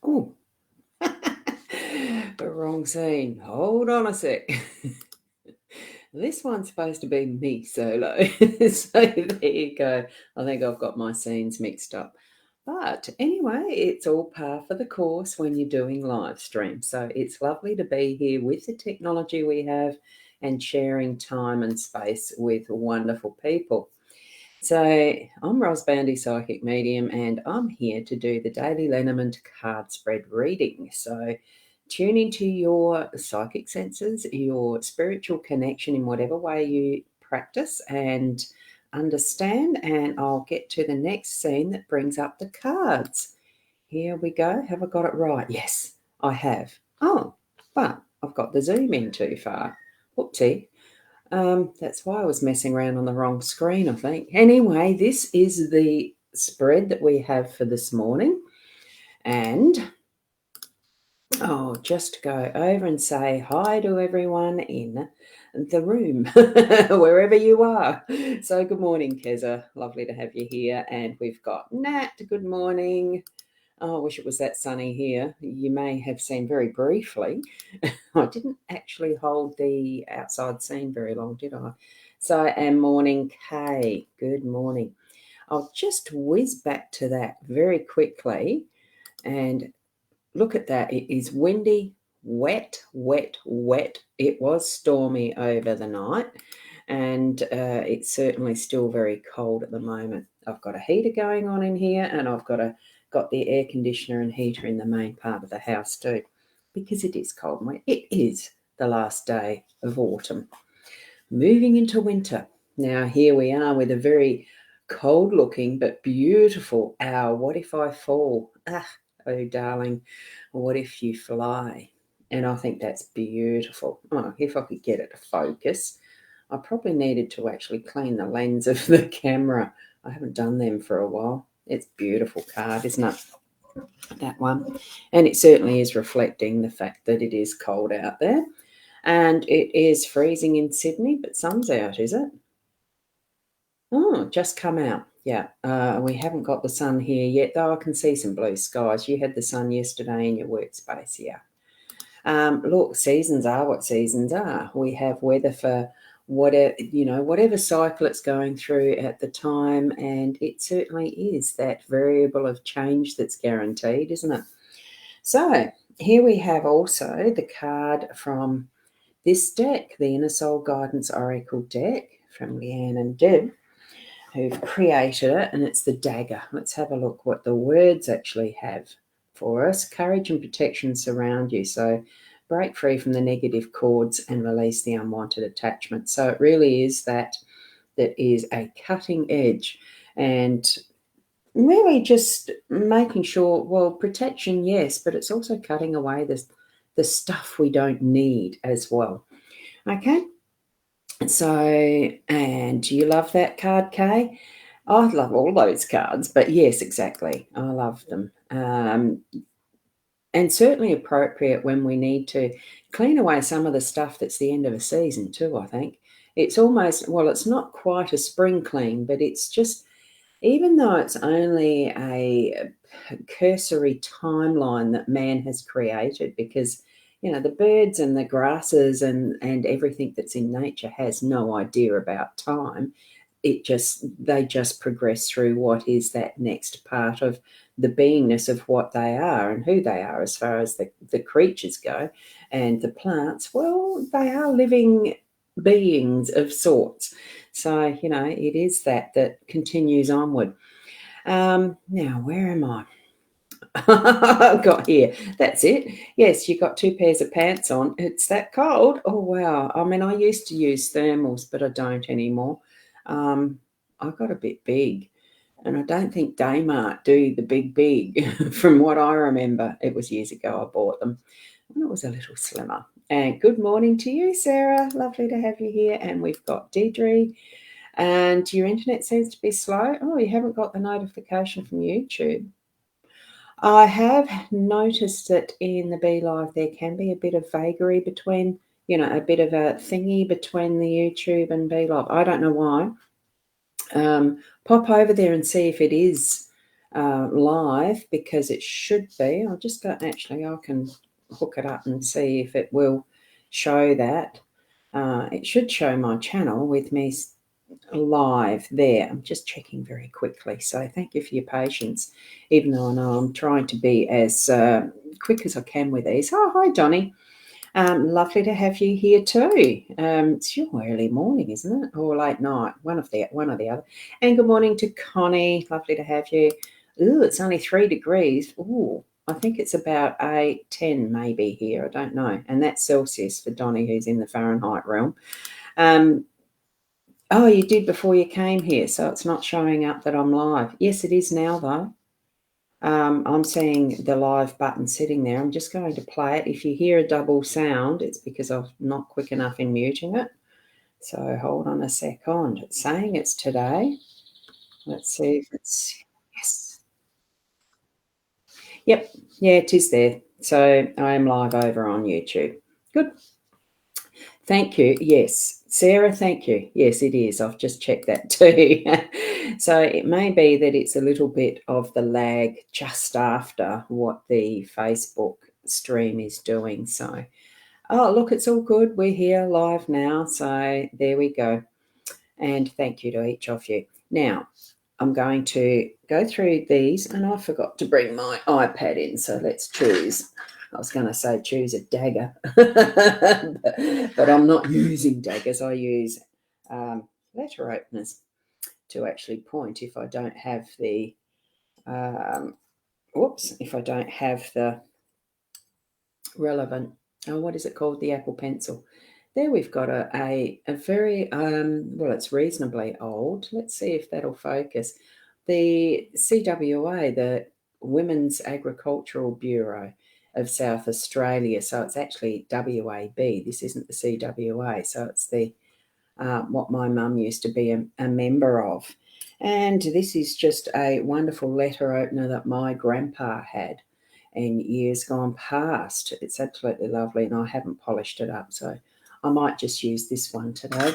Oh, the wrong scene. Hold on a sec. This one's supposed to be me solo. So there you go. I think I've got my scenes mixed up. But anyway, it's all par for the course when you're doing live stream. So it's lovely to be here with the technology we have and sharing time and space with wonderful people. So I'm Ros Boundy Psychic Medium, and I'm here to do the daily LENORMAND card spread reading. So tune into your psychic senses, your spiritual connection in whatever way you practice and understand, and I'll get to the next scene that brings up the cards. Here we go. Have I got it right? Yes, I have. Oh, but I've got the zoom in too far. Whoopsie. That's why I was messing around on the wrong screen, I think. Anyway, this is the spread that we have for this morning. And I'll just go over and say hi to everyone in the room, wherever you are. So good morning, Keza. Lovely to have you here. And we've got Nat. Good morning. Oh, I wish it was that sunny here. You may have seen very briefly. I didn't actually hold the outside scene very long, did I? So, and morning, Kay. Good morning. I'll just whiz back to that very quickly and look at that. It is windy, wet, wet, wet. It was stormy over the night, and it's certainly still very cold at the moment. I've got a heater going on in here, and I've got the air conditioner and heater in the main part of the house too, because it is cold and wet. It is the last day of autumn, moving into winter. Now here we are with a very cold looking but beautiful owl. What if I fall? Oh darling, what if you fly? And I think that's beautiful. Oh, if I could get it to focus. I probably needed to actually clean the lens of the camera. I haven't done them for a while. It's a beautiful card, isn't it? That one. And it certainly is reflecting the fact that it is cold out there. And it is freezing in Sydney, but sun's out, is it? Oh, just come out. Yeah, we haven't got the sun here yet, though I can see some blue skies. You had the sun yesterday in your workspace, yeah. Look, seasons are what seasons are. We have weather for whatever cycle it's going through at the time, and it certainly is that variable of change that's guaranteed, isn't it? So here we have also the card from this deck, the Inner Soul Guidance Oracle deck from Leanne and Deb, who've created it, and it's the dagger. Let's have a look what the words actually have for us. Courage and protection surround you. So break free from the negative cords and release the unwanted attachment. So it really is that is a cutting edge, and really just making sure, well, protection, yes, but it's also cutting away the stuff we don't need as well. Okay. So, and do you love that card, Kay? I love all those cards, but yes, exactly. I love them. And certainly appropriate when we need to clean away some of the stuff that's the end of a season too, I think. It's almost, well, it's not quite a spring clean, but it's just, even though it's only a cursory timeline that man has created, because the birds and the grasses and everything that's in nature has no idea about time. They just progress through what is that next part of the beingness of what they are and who they are, as far as the creatures go. And the plants, well, they are living beings of sorts. So, it is that continues onward. Now, where am I? I've got here. That's it. Yes, you got 2 pairs of pants on. It's that cold. Oh, wow. I mean, I used to use thermals, but I don't anymore. I got a bit big, and I don't think Daymart do the big. From what I remember, it was years ago I bought them, and it was a little slimmer. And good morning to you, Sarah. Lovely to have you here. And we've got Deirdre. And your internet seems to be slow. Oh, you haven't got the notification from YouTube. I have noticed that in the Be Live there can be a bit of vagary between, a bit of a thingy between the YouTube and Be Live. I don't know why. Pop over there and see if it is live, because it should be. I'll just go, actually, I can hook it up and see if it will show that. It should show my channel with me live there. I'm just checking very quickly. So thank you for your patience, even though I know I'm trying to be as quick as I can with these. Oh, hi, Donnie. Lovely to have you here too. It's your early morning, isn't it? Or late night, one or the other. And good morning to Connie. Lovely to have you. Ooh, it's only 3 degrees. Ooh, I think it's about 8, 10 maybe here. I don't know. And that's Celsius for Donnie, who's in the Fahrenheit realm. Oh, you did before you came here, so it's not showing up that I'm live. Yes, it is now, though. I'm seeing the live button sitting there. I'm just going to play it. If you hear a double sound, it's because I'm not quick enough in muting it. So hold on a second. It's saying it's today. Let's see if it's, yes. Yep, yeah, it is there. So I am live over on YouTube. Good. Thank you. Yes. Sarah, thank you. Yes, it is. I've just checked that too. So it may be that it's a little bit of the lag just after what the Facebook stream is doing. So, oh, look, it's all good. We're here live now. So there we go. And thank you to each of you. Now, I'm going to go through these, and I forgot to bring my iPad in. So let's choose. I was going to say choose a dagger, but I'm not using daggers. I use letter openers to actually point if I don't have the, if I don't have the relevant, what is it called? The Apple Pencil. There we've got a very, well, it's reasonably old. Let's see if that'll focus. The CWA, the Women's Agricultural Bureau of South Australia. So it's actually WAB. This isn't the CWA. So it's the what my mum used to be a member of. And this is just a wonderful letter opener that my grandpa had in years gone past. It's absolutely lovely, and I haven't polished it up, so I might just use this one today.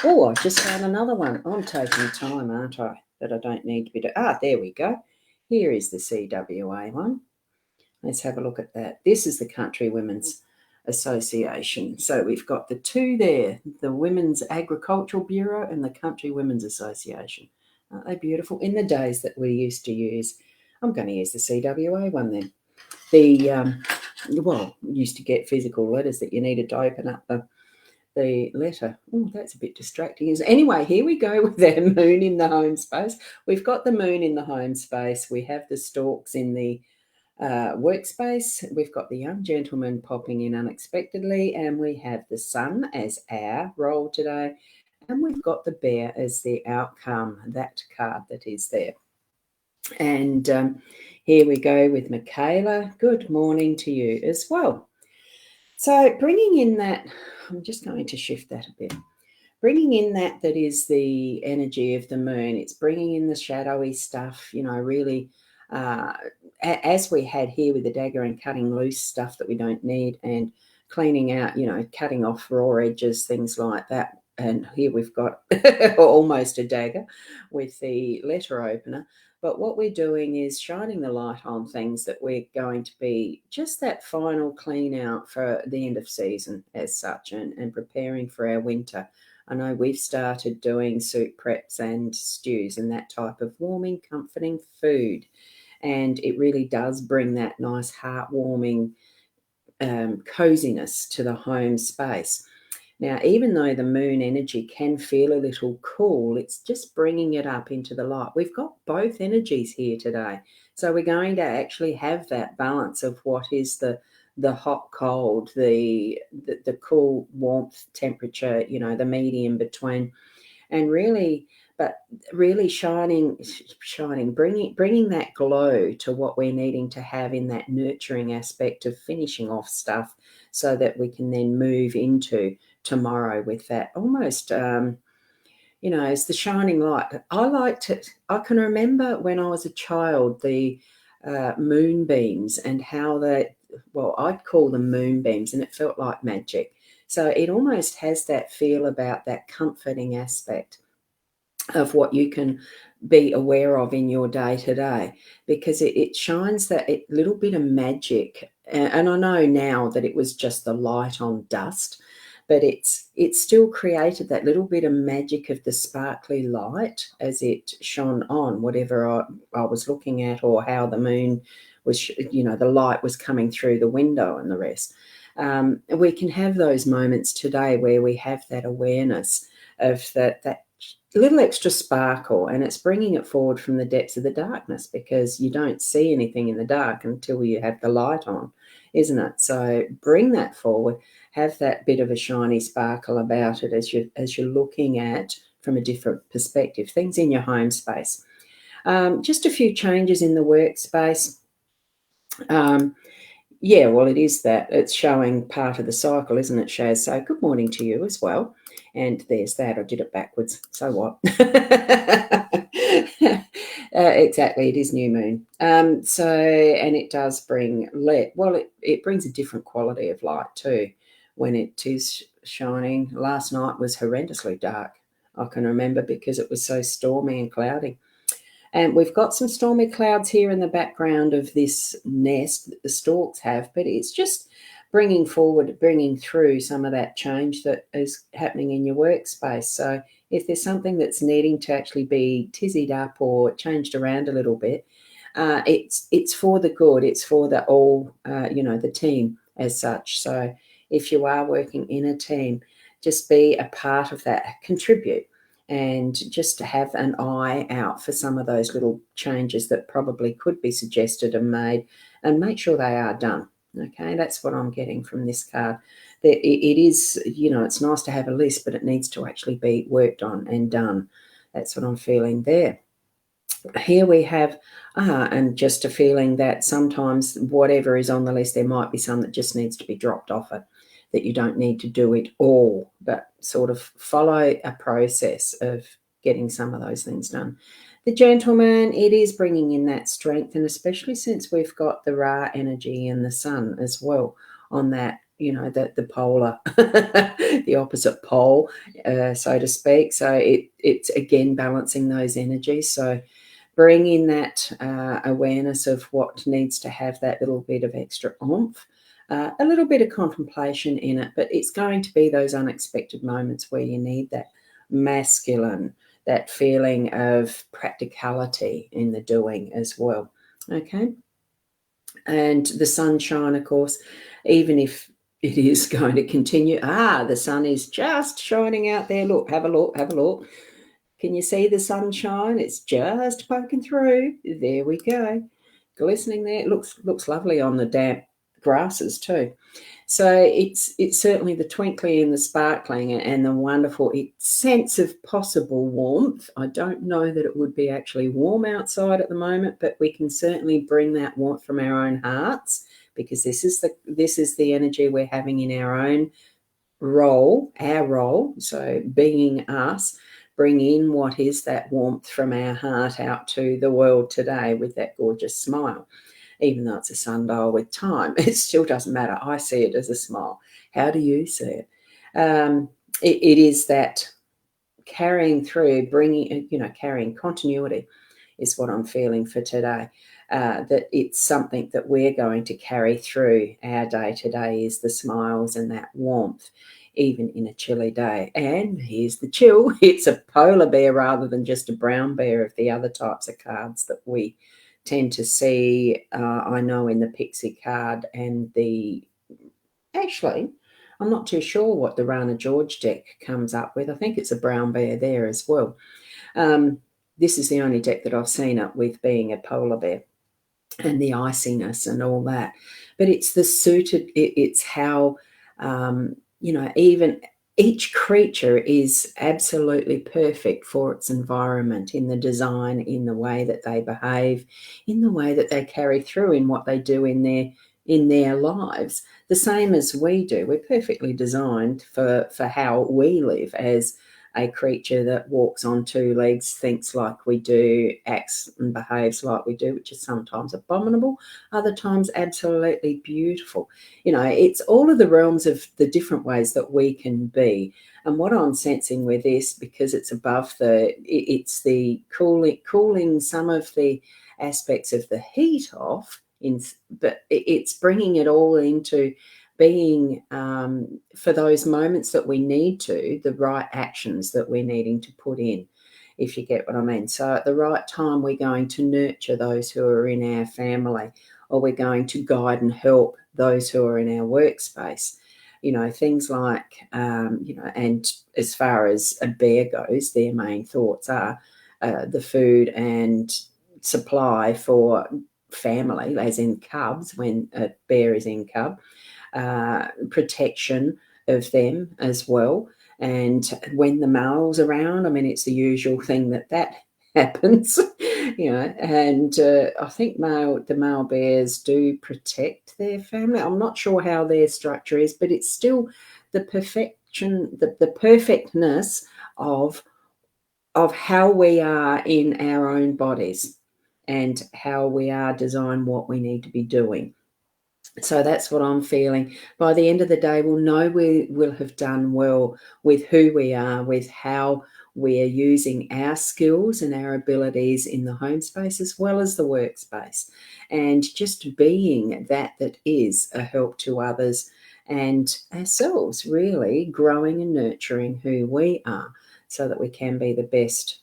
Oh, I just found another one. I'm taking time, aren't I, that I don't need to be doing. There we go. Here is the CWA one. Let's have a look at that. This is the Country Women's Association. So we've got the two there, the Women's Agricultural Bureau and the Country Women's Association. Aren't they beautiful? In the days that we used to use, I'm going to use the CWA one then. The, used to get physical letters that you needed to open up the letter. Oh, that's a bit distracting. Anyway, here we go with our moon in the home space. We've got the moon in the home space. We have the storks in the workspace. We've got the young gentleman popping in unexpectedly, and we have the sun as our role today, and we've got the bear as the outcome, that card that is there. And here we go with Michaela. Good morning to you as well. So bringing in that, I'm just going to shift that a bit. Bringing in that is the energy of the moon. It's bringing in the shadowy stuff, really, as we had here with the dagger, and cutting loose stuff that we don't need, and cleaning out, cutting off raw edges, things like that. And here we've got almost a dagger with the letter opener. But what we're doing is shining the light on things that we're going to be just that final clean out for the end of season as such, and preparing for our winter. I know we've started doing soup preps and stews and that type of warming, comforting food. And it really does bring that nice heartwarming coziness to the home space. Now, even though the moon energy can feel a little cool, it's just bringing it up into the light. We've got both energies here today. So we're going to actually have that balance of what is the hot, cold, the cool, warmth, temperature, the medium between, and really shining, bringing that glow to what we're needing to have in that nurturing aspect of finishing off stuff, so that we can then move into tomorrow with that almost, it's the shining light. I can remember when I was a child, the moonbeams, and how I'd call them moonbeams, and it felt like magic. So it almost has that feel about that comforting aspect. of what you can be aware of in your day to day, because it shines that little bit of magic. And I know now that it was just the light on dust, but it's still created that little bit of magic of the sparkly light as it shone on whatever I was looking at, or how the moon was, the light was coming through the window and the rest. We can have those moments today where we have that awareness of that little extra sparkle, and it's bringing it forward from the depths of the darkness, because you don't see anything in the dark until you have the light on, isn't it? So bring that forward, have that bit of a shiny sparkle about it as you're looking at from a different perspective, things in your home space. Just a few changes in the workspace. Yeah, well, it is that. It's showing part of the cycle, isn't it, Shaz? So good morning to you as well. And there's that. I did it backwards. So what? Exactly. It is new moon. And it does bring it brings a different quality of light too when it is shining. Last night was horrendously dark. I can remember, because it was so stormy and cloudy. And we've got some stormy clouds here in the background of this nest that the storks have, but it's just bringing through some of that change that is happening in your workspace. So if there's something that's needing to actually be tizzied up or changed around a little bit, it's for the good. It's for the team as such. So if you are working in a team, just be a part of that, contribute, and just to have an eye out for some of those little changes that probably could be suggested and made, and make sure they are done. Okay, that's what I'm getting from this card. It is, it's nice to have a list, but it needs to actually be worked on and done. That's what I'm feeling there. Here we have, and just a feeling that sometimes whatever is on the list, there might be some that just needs to be dropped off it, that you don't need to do it all, but sort of follow a process of getting some of those things done. The gentleman, it is bringing in that strength, and especially since we've got the Ra energy and the sun as well on that, the polar, the opposite pole, so to speak. So it's again balancing those energies. So bring in that awareness of what needs to have that little bit of extra oomph, a little bit of contemplation in it, but it's going to be those unexpected moments where you need that masculine, that feeling of practicality in the doing as well. Okay. And the sunshine, of course, even if it is going to continue, the sun is just shining out there. Look, have a look, have a look. Can you see the sunshine? It's just poking through. There we go. Glistening there. It looks lovely on the damp grasses too. So it's certainly the twinkling and the sparkling and the wonderful sense of possible warmth. I don't know that it would be actually warm outside at the moment, but we can certainly bring that warmth from our own hearts, because this is the energy we're having in our own role, our role. So being us, bring in what is that warmth from our heart out to the world today with that gorgeous smile. Even though it's a sundial with time, it still doesn't matter. I see it as a smile. How do you see it? It is that carrying through, carrying continuity is what I'm feeling for today. That it's something that we're going to carry through our day today, is the smiles and that warmth, even in a chilly day. And here's the chill. It's a polar bear rather than just a brown bear of the other types of cards that we tend to see. I know in the Pixie card and actually, I'm not too sure what the Rana George deck comes up with. I think it's a brown bear there as well. This is the only deck that I've seen it with being a polar bear, and the iciness and all that. But it's the suited, it's how, even each creature is absolutely perfect for its environment, in the design, in the way that they behave, in the way that they carry through, in what they do in their lives, the same as we do. We're perfectly designed for how we live as a creature that walks on two legs, thinks like we do, acts and behaves like we do, which is sometimes abominable, other times absolutely beautiful. You know, it's all of the realms of the different ways that we can be. And what I'm sensing with this, because it's above it's the cooling some of the aspects of the heat off, but it's bringing it all into being for those moments that we need to, the right actions that we're needing to put in, if you get what I mean. So at the right time, we're going to nurture those who are in our family, or we're going to guide and help those who are in our workspace. You know, things like, you know, and as far as a bear goes, their main thoughts are the food and supply for family, as in cubs, when a bear is in cub, protection of them as well. And when the male's around, I mean, it's the usual thing that happens, you know. And I think the male bears do protect their family. I'm not sure how their structure is, but it's still the perfection, the perfectness of how we are in our own bodies and how we are designed, what we need to be doing. So that's what I'm feeling. By the end of the day, we'll know we will have done well with who we are, with how we are using our skills and our abilities in the home space as well as the workspace, and just being that is a help to others and ourselves, really growing and nurturing who we are so that we can be the best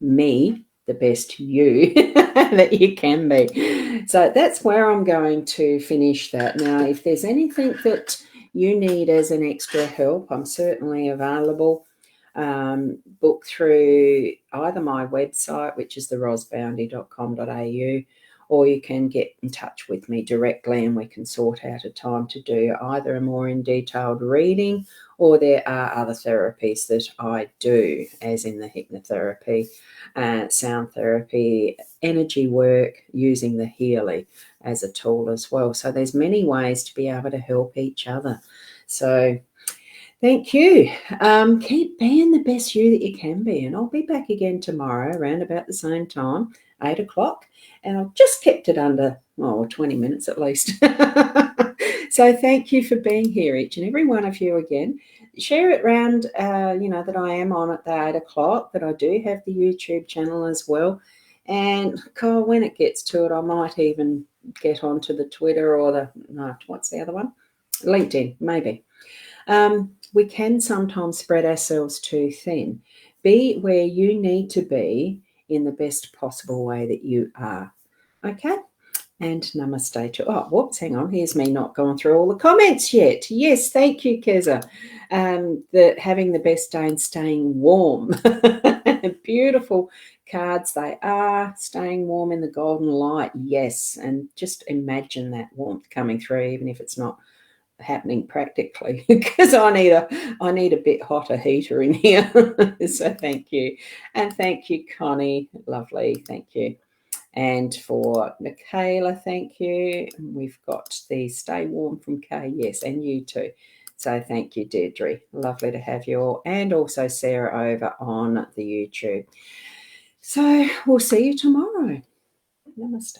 me, the best you that you can be. So that's where I'm going to finish that. Now, if there's anything that you need as an extra help, I'm certainly available. Book through either my website, which is the rosboundy.com.au, or you can get in touch with me directly and we can sort out a time to do either a more in detailed reading, or there are other therapies that I do, as in the hypnotherapy, sound therapy, energy work, using the Healy as a tool as well. So there's many ways to be able to help each other. So thank you. Keep being the best you that you can be. And I'll be back again tomorrow around about the same time, 8 o'clock. And I've just kept it under 20 minutes at least. So thank you for being here, each and every one of you again. Share it around, you know, that I am on at the 8 o'clock, that I do have the YouTube channel as well. And when it gets to it, I might even get onto the Twitter or what's the other one? LinkedIn, maybe. We can sometimes spread ourselves too thin. Be where you need to be in the best possible way that you are. Okay? And namaste to, hang on. Here's me not going through all the comments yet. Yes, thank you, Keza. Having the best day and staying warm. Beautiful cards they are. Staying warm in the golden light. Yes. And just imagine that warmth coming through, even if it's not happening practically, because I need a bit hotter heater in here. So thank you. And thank you, Connie. Lovely. Thank you. And for Michaela, thank you. We've got the Stay Warm from Kay, yes, and you too. So thank you, Deirdre. Lovely to have you all. And also Sarah over on the YouTube. So we'll see you tomorrow. Namaste.